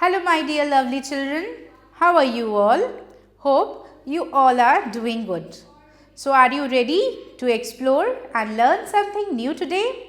Hello my dear lovely children, how are you all? Hope you all are doing good. So are you ready to explore and learn something new today?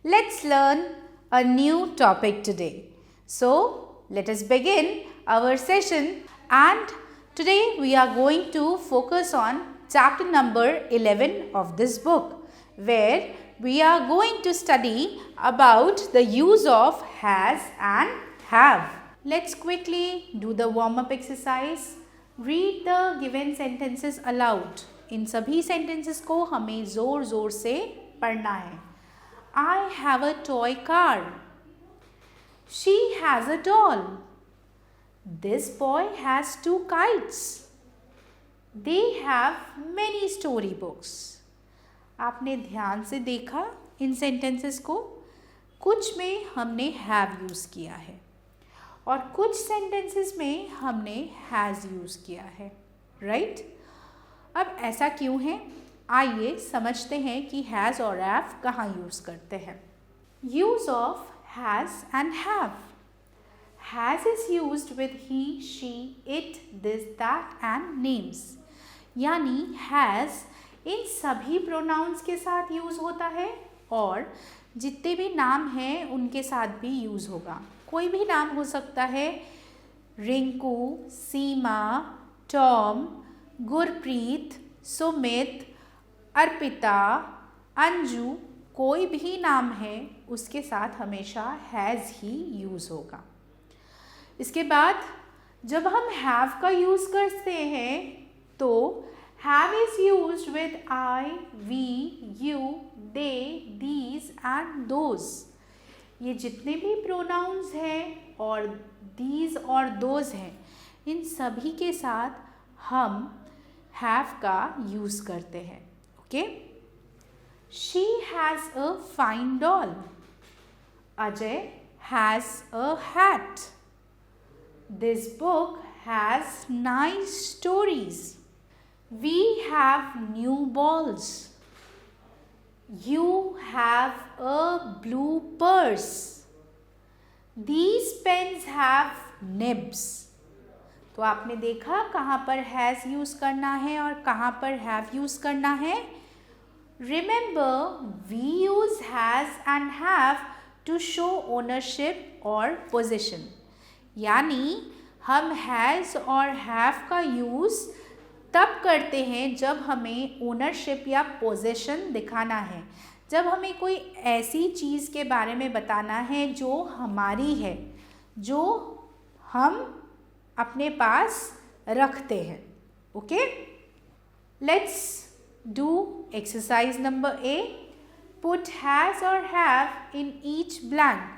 Let's learn a new topic today. So let us begin our session, and today we are going to focus on chapter number 11 of this book, where we are going to study about the use of has and have. Let's quickly do the warm-up exercise. Read the given sentences aloud. इन सभी sentences को हमें जोर जोर से पढ़ना है. I have a toy car. She has a doll. This boy has 2 kites. They have many storybooks. आपने ध्यान से देखा इन sentences को. कुछ में हमने have यूज़ किया है और कुछ sentences में हमने has यूज़ किया है, right? अब ऐसा क्यों है? आइए समझते हैं कि has और have कहाँ यूज़ करते हैं. Use of has and have. Has is used with he, she, it, this, that and names. यानी has इन सभी pronouns के साथ यूज़ होता है और जितने भी नाम हैं उनके साथ भी यूज़ होगा. कोई भी नाम हो सकता है. रिंकू, सीमा, टॉम, गुरप्रीत, सुमित, अर्पिता, अंजू, कोई भी नाम है उसके साथ हमेशा हैज़ ही यूज़ होगा. इसके बाद जब हम हैव का यूज़ करते हैं तो have is used with I, we, you, they, these and those. ये जितने भी pronouns हैं और these और those हैं, इन सभी के साथ हम have का यूज़ करते हैं. Okay? She has a fine doll. Ajay has a hat. This book has nice stories. We have new balls. You have a blue purse. These pens have nibs. तो आपने देखा कहाँ पर has यूज़ करना है और कहाँ पर have यूज़ करना है. Remember, we use has and have to show ownership or possession. यानी हम has और have का यूज़ तब करते हैं जब हमें ओनरशिप या पोजेशन दिखाना है, जब हमें कोई ऐसी चीज़ के बारे में बताना है जो हमारी है, जो हम अपने पास रखते हैं. Okay, let's do exercise number A. Put has और हैव इन ईच ब्लैंक.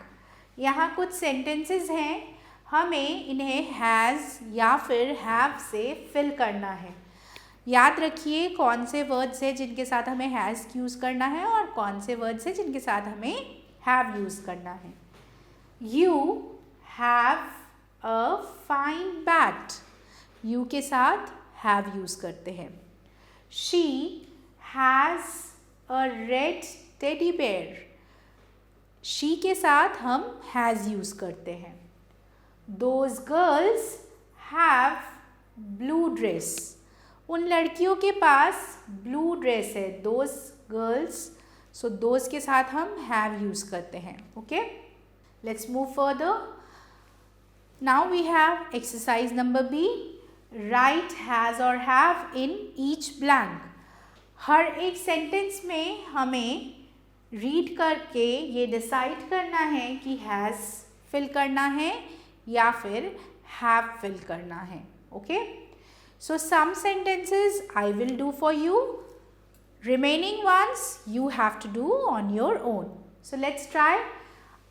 यहाँ कुछ सेंटेंसेस हैं, हमें इन्हें हैज़ या फिर हैव से फिल करना है. याद रखिए कौन से वर्ड्स हैं जिनके साथ हमें हैज़ यूज़ करना है और कौन से वर्ड्स हैं जिनके साथ हमें हैव यूज़ करना है. You have a fine bat. You के साथ हैव यूज़ करते हैं. She has a red teddy bear. She के साथ हम हैज़ यूज़ करते हैं. Those girls have blue dress. उन लड़कियों के पास ब्लू ड्रेस है. Those girls. So those के साथ हम have यूज़ करते हैं. Okay? Let's move further. Now we have exercise number B. Write has or have in each blank. हर एक सेंटेंस में हमें रीड करके ये डिसाइड करना है कि has फिल करना है या फिर have फिल करना है. Okay, so some sentences I will do for you. Remaining ones you have to do on your own. So let's try.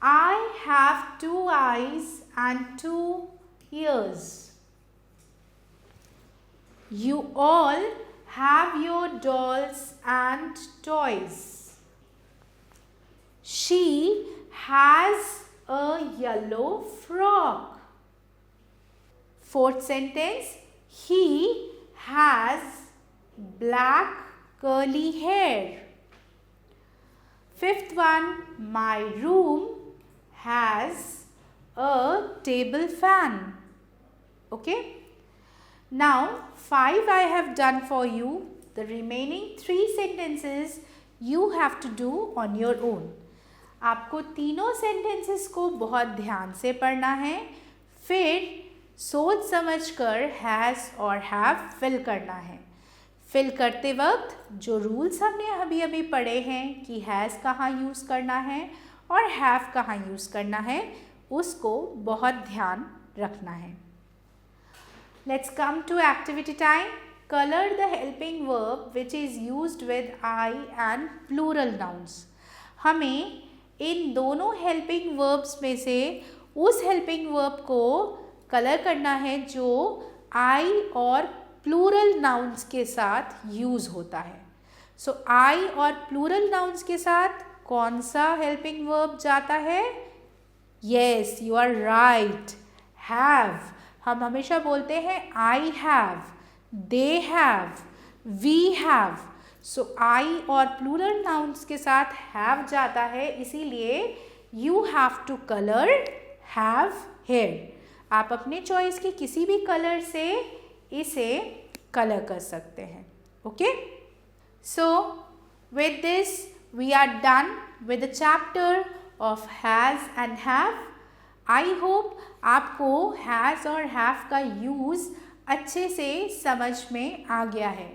I have 2 eyes and 2 ears. You all have your dolls and toys. She has a yellow frog. 4th sentence, he has black curly hair. 5th one, my room has a table fan. Okay. Now 5 I have done for you. The remaining 3 sentences you have to do on your own. आपको तीनों sentences को बहुत ध्यान से पढ़ना है, फिर सोच समझ कर has और have fill करना है. फिल करते वक्त जो रूल्स हमने अभी अभी पढ़े हैं कि हैज़ कहाँ यूज़ करना है और हैव कहाँ यूज़ करना है, उसको बहुत ध्यान रखना है. Let's come to activity time. Colour the helping verb which is used with I and plural nouns. हमें इन दोनों हेल्पिंग वर्ब्स में से उस हेल्पिंग वर्ब को कलर करना है जो आई और प्लूरल नाउन्स के साथ यूज़ होता है. सो आई और प्लूरल नाउन्स के साथ कौन सा हेल्पिंग वर्ब जाता है? Yes, you are right, have. हम हमेशा बोलते हैं I have, they have, we have. So I और प्लूरल नाउन्स के साथ हैव जाता है, इसीलिए you have to colour have here. आप अपने चॉइस के किसी भी कलर से इसे कलर कर सकते हैं. Okay, so with this we are done with the chapter of has and have. I hope आपको हैज़ और हैव का यूज़ अच्छे से समझ में आ गया है.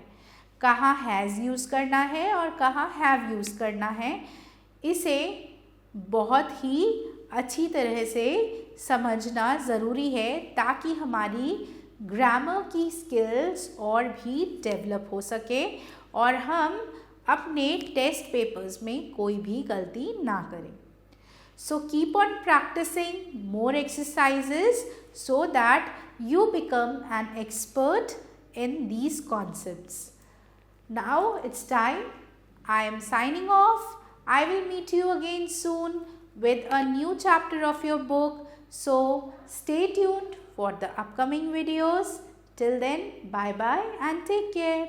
कहाँ हैज़ यूज़ करना है और कहाँ हैव यूज़ करना है, इसे बहुत ही अच्छी तरह से समझना ज़रूरी है ताकि हमारी ग्रामर की स्किल्स और भी डेवलप हो सके और हम अपने टेस्ट पेपर्स में कोई भी गलती ना करें. So keep on practising more exercises so that you become an expert in these concepts. Now it's time. I am signing off. I will meet you again soon with a new chapter of your book. So stay tuned for the upcoming videos. Till then, bye bye and take care.